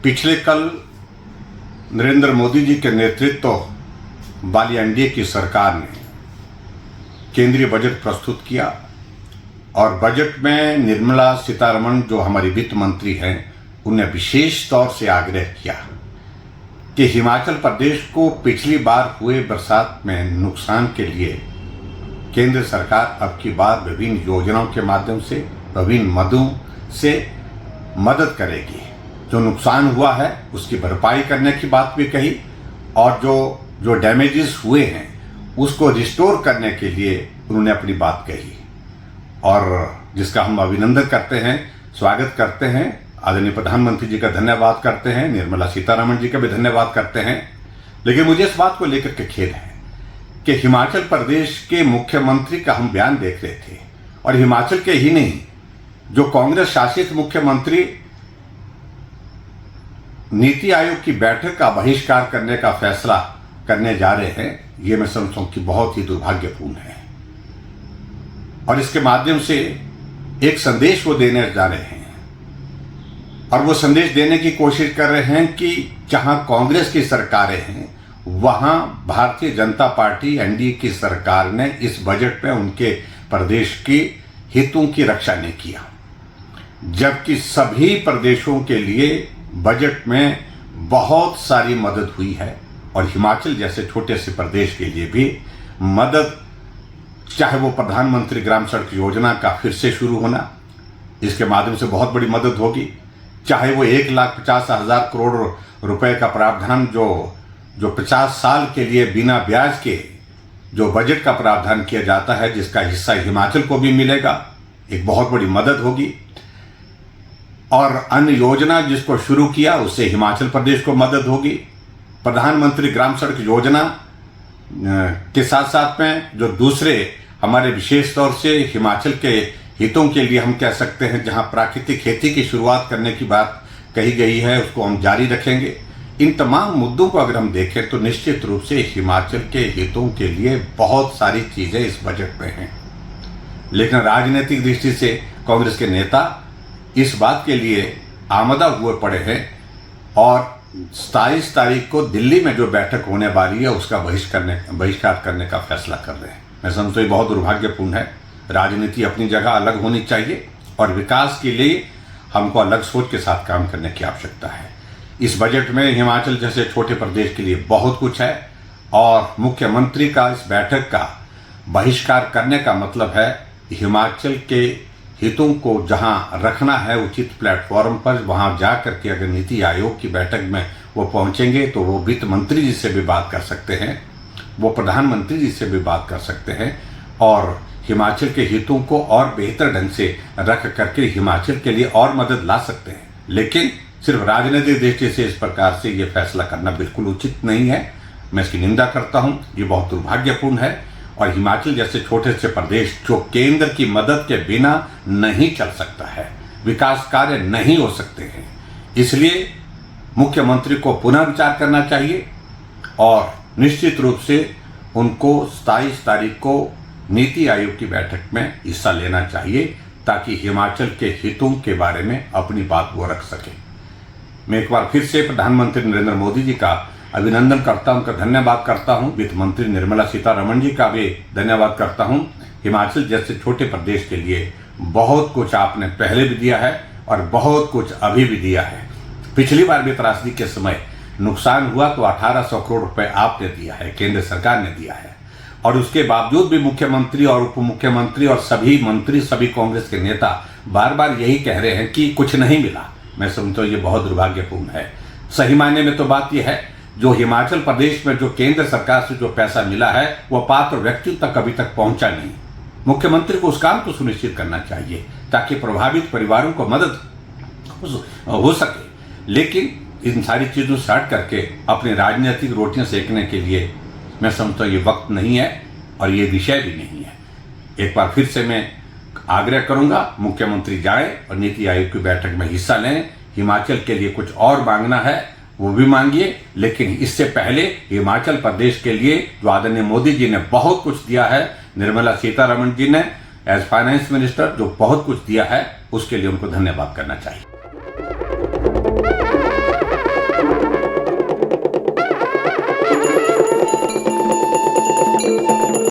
पिछले कल नरेंद्र मोदी जी के नेतृत्व वाली एनडीए की सरकार ने केंद्रीय बजट प्रस्तुत किया और बजट में निर्मला सीतारमण जो हमारी वित्त मंत्री हैं उन्हें विशेष तौर से आग्रह किया कि हिमाचल प्रदेश को पिछली बार हुए बरसात में नुकसान के लिए केंद्र सरकार अब की बार विभिन्न योजनाओं के माध्यम से विभिन्न मदों से मदद करेगी। जो नुकसान हुआ है उसकी भरपाई करने की बात भी कही और जो डैमेजेस हुए हैं उसको रिस्टोर करने के लिए उन्होंने अपनी बात कही और जिसका हम अभिनंदन करते हैं, स्वागत करते हैं। आदरणीय प्रधानमंत्री जी का धन्यवाद करते हैं, निर्मला सीतारमण जी का भी धन्यवाद करते हैं। लेकिन मुझे इस बात को लेकर के खेद है कि हिमाचल प्रदेश के मुख्यमंत्री का हम बयान देख रहे थे और हिमाचल के ही नहीं, जो कांग्रेस शासित मुख्यमंत्री नीति आयोग की बैठक का बहिष्कार करने का फैसला करने जा रहे हैं, ये मैं समझता हूं कि बहुत ही दुर्भाग्यपूर्ण है और इसके माध्यम से एक संदेश वो देने जा रहे हैं और वो संदेश देने की कोशिश कर रहे हैं कि जहां कांग्रेस की सरकारें हैं वहां भारतीय जनता पार्टी एनडीए की सरकार ने इस बजट में उनके प्रदेश की हितों की रक्षा नहीं किया, जबकि सभी प्रदेशों के लिए बजट में बहुत सारी मदद हुई है और हिमाचल जैसे छोटे से प्रदेश के लिए भी मदद, चाहे वो प्रधानमंत्री ग्राम सड़क योजना का फिर से शुरू होना, इसके माध्यम से बहुत बड़ी मदद होगी, चाहे वो 1,50,000 करोड़ रुपए का प्रावधान जो 50 साल के लिए बिना ब्याज के जो बजट का प्रावधान किया जाता है, जिसका हिस्सा हिमाचल को भी मिलेगा, एक बहुत बड़ी मदद होगी। और अन्य योजना जिसको शुरू किया उससे हिमाचल प्रदेश को मदद होगी। प्रधानमंत्री ग्राम सड़क योजना के साथ साथ में जो दूसरे हमारे विशेष तौर से हिमाचल के हितों के लिए हम कह सकते हैं, जहां प्राकृतिक खेती की शुरुआत करने की बात कही गई है, उसको हम जारी रखेंगे। इन तमाम मुद्दों को अगर हम देखें तो निश्चित रूप से हिमाचल के हितों के लिए बहुत सारी चीजें इस बजट में हैं, लेकिन राजनीतिक दृष्टि से कांग्रेस के नेता इस बात के लिए आमदा हुए पड़े हैं और 27 तारीख को दिल्ली में जो बैठक होने वाली है उसका बहिष्कार करने का फैसला कर रहे हैं। मैं समझता हूँ बहुत दुर्भाग्यपूर्ण है। राजनीति अपनी जगह अलग होनी चाहिए और विकास के लिए हमको अलग सोच के साथ काम करने की आवश्यकता है। इस बजट में हिमाचल जैसे छोटे प्रदेश के लिए बहुत कुछ है और मुख्यमंत्री का इस बैठक का बहिष्कार करने का मतलब है हिमाचल के हितों को जहां रखना है उचित प्लेटफॉर्म पर, वहां जा करके अगर नीति आयोग की बैठक में वो पहुंचेंगे तो वो वित्त मंत्री जी से भी बात कर सकते हैं, वो प्रधानमंत्री जी से भी बात कर सकते हैं और हिमाचल के हितों को और बेहतर ढंग से रख करके हिमाचल के लिए और मदद ला सकते हैं। लेकिन सिर्फ राजनीतिक दृष्टि से इस प्रकार से ये फैसला करना बिल्कुल उचित नहीं है। मैं इसकी निंदा करता हूँ, ये बहुत दुर्भाग्यपूर्ण है और हिमाचल जैसे छोटे से प्रदेश जो केंद्र की मदद के बिना नहीं चल सकता है, विकास कार्य नहीं हो सकते हैं, इसलिए मुख्यमंत्री को पुनः विचार करना चाहिए और निश्चित रूप से उनको 27 तारीख को नीति आयोग की बैठक में हिस्सा लेना चाहिए ताकि हिमाचल के हितों के बारे में अपनी बात वो रख सके। मैं एक बार फिर से प्रधानमंत्री नरेंद्र मोदी जी का अभिनंदन करता हूं, उनका धन्यवाद करता हूं। वित्त मंत्री निर्मला सीतारमण जी का भी धन्यवाद करता हूं। हिमाचल जैसे छोटे प्रदेश के लिए बहुत कुछ आपने पहले भी दिया है और बहुत कुछ अभी भी दिया है। पिछली बार भी त्रासदी के समय नुकसान हुआ तो 1800 करोड़ रुपए आपने दिया है, केंद्र सरकार ने दिया है और उसके बावजूद भी मुख्यमंत्री और उप मुख्यमंत्री और सभी मंत्री, सभी कांग्रेस के नेता बार बार यही कह रहे हैं कि कुछ नहीं मिला। मैं समझता हूं ये बहुत दुर्भाग्यपूर्ण है। सही मायने में तो बात यह है, जो हिमाचल प्रदेश में जो केंद्र सरकार से जो पैसा मिला है वो पात्र व्यक्ति तक अभी तक पहुंचा नहीं। मुख्यमंत्री को उस काम को सुनिश्चित करना चाहिए ताकि प्रभावित परिवारों को मदद हो सके। लेकिन इन सारी चीजों से हट करके अपनी राजनीतिक रोटियां सेकने के लिए मैं समझता हूँ ये वक्त नहीं है और ये विषय भी नहीं है। एक बार फिर से मैं आग्रह करूंगा, मुख्यमंत्री जाए और नीति आयोग की बैठक में हिस्सा लें। हिमाचल के लिए कुछ और मांगना है वो भी मांगिए, लेकिन इससे पहले हिमाचल प्रदेश के लिए जो आदरणीय मोदी जी ने बहुत कुछ दिया है, निर्मला सीतारमण जी ने एज फाइनेंस मिनिस्टर जो बहुत कुछ दिया है, उसके लिए उनको धन्यवाद करना चाहिए।